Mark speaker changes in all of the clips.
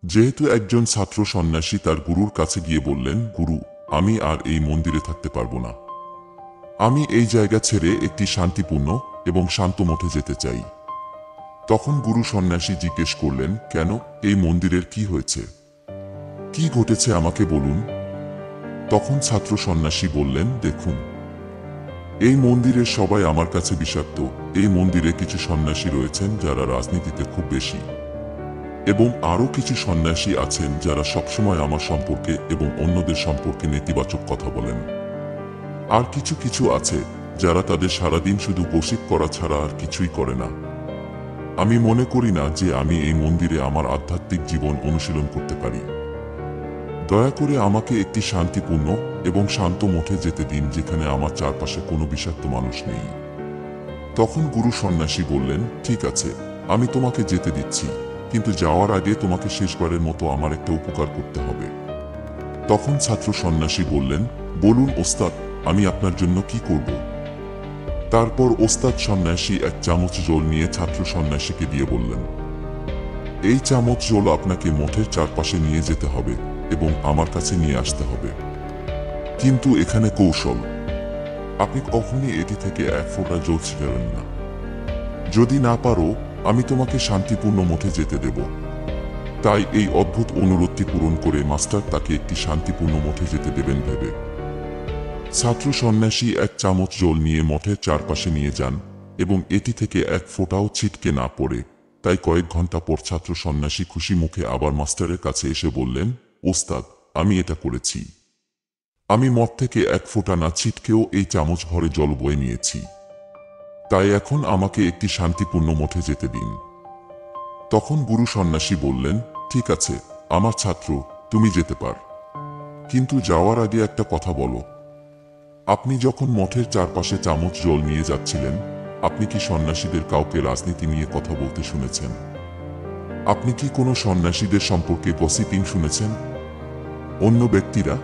Speaker 1: যেহেতু একজন ছাত্র সন্ন্যাসী তার গুরুর কাছে গিয়ে বললেন, গুরু, আমি আর এই মন্দিরে থাকতে পারবো না। আমি এই জায়গা ছেড়ে একটি শান্তিপূর্ণ এবং শান্ত মঠে যেতে চাই। তখন গুরু সন্ন্যাসী জিজ্ঞেস করলেন, কেন? এই মন্দিরের কি হয়েছে? কি ঘটেছে আমাকে বলুন। তখন ছাত্র সন্ন্যাসী বললেন, দেখুন, এই মন্দিরের সবাই আমার কাছে বিষাক্ত। এই মন্দিরে কিছু সন্ন্যাসী রয়েছেন যারা রাজনীতিতে খুব বেশি, এবং আরও কিছু সন্ন্যাসী আছেন যারা সবসময় আমার সম্পর্কে এবং অন্যদের সম্পর্কে নেতিবাচক কথা বলেন। আর কিছু কিছু আছে যারা তাদের সারাদিন শুধু গসিপ করা ছাড়া আর কিছুই করে না। আমি মনে করি না যে আমি এই মন্দিরে আমার আধ্যাত্মিক জীবন অনুশীলন করতে পারি। দয়া করে আমাকে একটি শান্তিপূর্ণ এবং শান্ত মঠে যেতে দিন, যেখানে আমার চারপাশে কোনো বিষাক্ত মানুষ নেই। তখন গুরু সন্ন্যাসী বললেন, ঠিক আছে, আমি তোমাকে যেতে দিচ্ছি, কিন্তু যাওয়ার আগে তোমাকে শেষবারের মতো আমার একটা উপকার করতে হবে। তখন ছাত্র সন্ন্যাসী বললেন, বলুন ওস্তাদ, আমি আপনার জন্য কি করব? তারপর ওস্তাদ সন্ন্যাসী এক চামচ জল নিয়ে ছাত্র সন্ন্যাসীকে দিয়ে বললেন, এই চামচ জল আপনাকে মঠের চারপাশে নিয়ে যেতে হবে এবং আমার কাছে নিয়ে আসতে হবে। কিন্তু এখানে কৌশল, আপনি কখনই এটি থেকে এক ফোঁটা জল ছিটাবেন না। যদি না পারো, আমি তোমাকে শান্তিপূর্ণ মঠে যেতে দেব। তাই এই অদ্ভুত অনুরোধটি পূরণ করে মাস্টার তাকে একটি শান্তিপূর্ণ মঠে যেতে দেবেন ভেবে ছাত্র সন্ন্যাসী এক চামচ জল নিয়ে মঠের চারপাশে নিয়ে যান এবং এটি থেকে এক ফোঁটাও ছিটকে না পড়ে। তাই কয়েক ঘন্টা পর ছাত্র সন্ন্যাসী খুশি মুখে আবার মাস্টারের কাছে এসে বললেন, ওস্তাদ, আমি এটা করেছি। আমি মঠ থেকে এক ফোঁটা না ছিটকেও এই চামচ ভরে জল বয়ে নিয়েছি। তাই এখন আমাকে একটি শান্তিপূর্ণ মঠে যেতে দিন। তখন গুরু সন্ন্যাসী বললেন, ঠিক আছে আমার ছাত্র, তুমি যেতে পার, কিন্তু যাওয়ার আগে একটা কথা বলো। আপনি যখন মঠের চারপাশে চামচ জল নিয়ে যাচ্ছিলেন, আপনি কি সন্ন্যাসীদের কাউকে রাজনীতি নিয়ে কথা বলতে শুনেছেন? আপনি কি কোনো সন্ন্যাসীদের সম্পর্কে গসিপিং শুনেছেন? অন্য ব্যক্তিরা,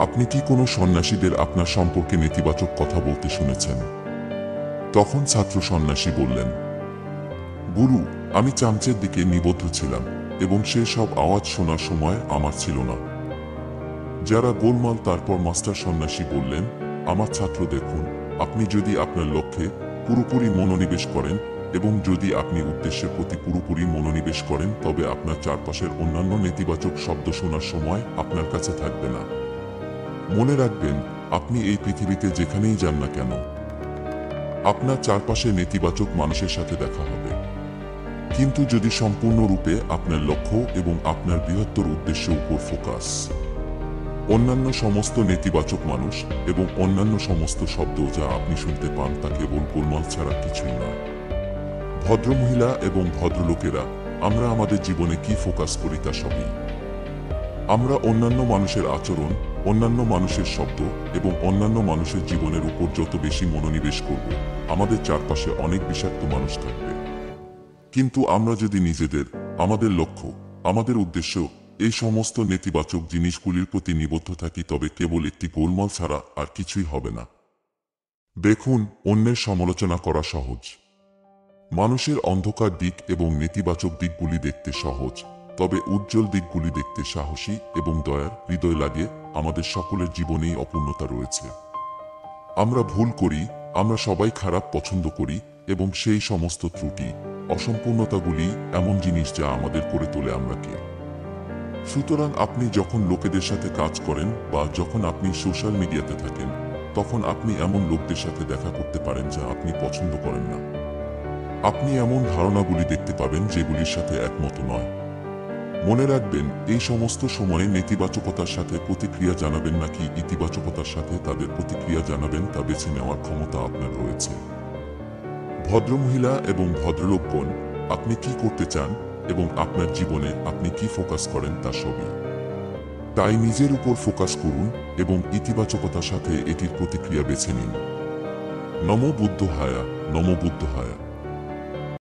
Speaker 1: আপনি কি কোনো সন্ন্যাসীদের আপনার সম্পর্কে নেতিবাচক কথা বলতে শুনেছেন? তখন ছাত্র সন্ন্যাসী বললেন, গুরু, আমি চামচের দিকে নিবদ্ধ ছিলাম এবং সে সব আওয়াজ শোনার সময় আমার ছিল না। যারা গোলমাল। তারপর মাস্টার সন্ন্যাসী বললেন, আমার ছাত্র, দেখুন, আপনি যদি আপনার লক্ষ্যে পুরোপুরি মনোনিবেশ করেন এবং যদি আপনি উদ্দেশ্যের প্রতি পুরোপুরি মনোনিবেশ করেন, তবে আপনার চারপাশের অন্যান্য নেতিবাচক শব্দ শোনার সময় আপনার কাছে থাকবে না। মনে রাখবেন, আপনি এই পৃথিবীতে যেখানেই যান না কেন, আপনার চারপাশে নেতিবাচক মানুষের সাথে দেখা হবে। কিন্তু যদি সম্পূর্ণরূপে আপনার লক্ষ্য এবং আপনার বৃহত্তর উদ্দেশ্যের উপর ফোকাস, অন্যান্য সমস্ত নেতিবাচক মানুষ এবং অন্যান্য সমস্ত শব্দ যা আপনি শুনতে পান তা কেবল গোলমাল ছাড়া কিছুই নয়। ভদ্রমহিলা এবং ভদ্রলোকেরা, আমরা আমাদের জীবনে কি ফোকাস করি তা সবই। আমরা অন্যান্য মানুষের আচরণ, অন্যান্য মানুষের শব্দ এবং অন্যান্য মানুষের জীবনের উপর যত বেশি মনোনিবেশ করব, আমাদের চারপাশে অনেক বিষাক্ত মানুষ থাকবে। কিন্তু আমরা যদি নিজেদের, আমাদের লক্ষ্য, আমাদের উদ্দেশ্য, এই সমস্ত নেতিবাচক জিনিসগুলির প্রতি নিবদ্ধ থাকি, তবে কেবল একটি গোলমাল ছাড়া আর কিছুই হবে না। দেখুন, অন্যের সমালোচনা করা সহজ। মানুষের অন্ধকার দিক এবং নেতিবাচক দিকগুলি দেখতে সহজ, তবে উজ্জ্বল দিকগুলি দেখতে সাহসী এবং দয়ার হৃদয় লাগে। আমাদের সকলের জীবনেই অপূর্ণতা রয়েছে। আমরা ভুল করি, আমরা সবাই খারাপ পছন্দ করি, এবং সেই সমস্ত ত্রুটি, অসম্পূর্ণতাগুলি এমন জিনিস যা আমাদের করে তোলে আমরা কে। সুতরাং আপনি যখন লোকেদের সাথে কাজ করেন বা যখন আপনি সোশ্যাল মিডিয়াতে থাকেন, তখন আপনি এমন লোকদের সাথে দেখা করতে পারেন যা আপনি পছন্দ করেন না। আপনি এমন ধারণাগুলি দেখতে পাবেন যেগুলির সাথে একমত নয়। মনে রাখবেন, এই সমস্ত সময়ে নেতিবাচকতার সাথে প্রতিক্রিয়া জানাবেন নাকি ইতিবাচকতার সাথে তাদের প্রতিক্রিয়া জানাবেন তা বেছে নেওয়ার ক্ষমতা আপনার রয়েছে। ভদ্রমহিলা এবং ভদ্রলোকগণ, আপনি কি করতে চান এবং আপনার জীবনে আপনি কি ফোকাস করেন তা সবই। তাই নিজের উপর ফোকাস করুন এবং ইতিবাচকতার সাথে এটির প্রতিক্রিয়া বেছে নিন। নমো বুদ্ধহায়া, নমো বুদ্ধহায়া।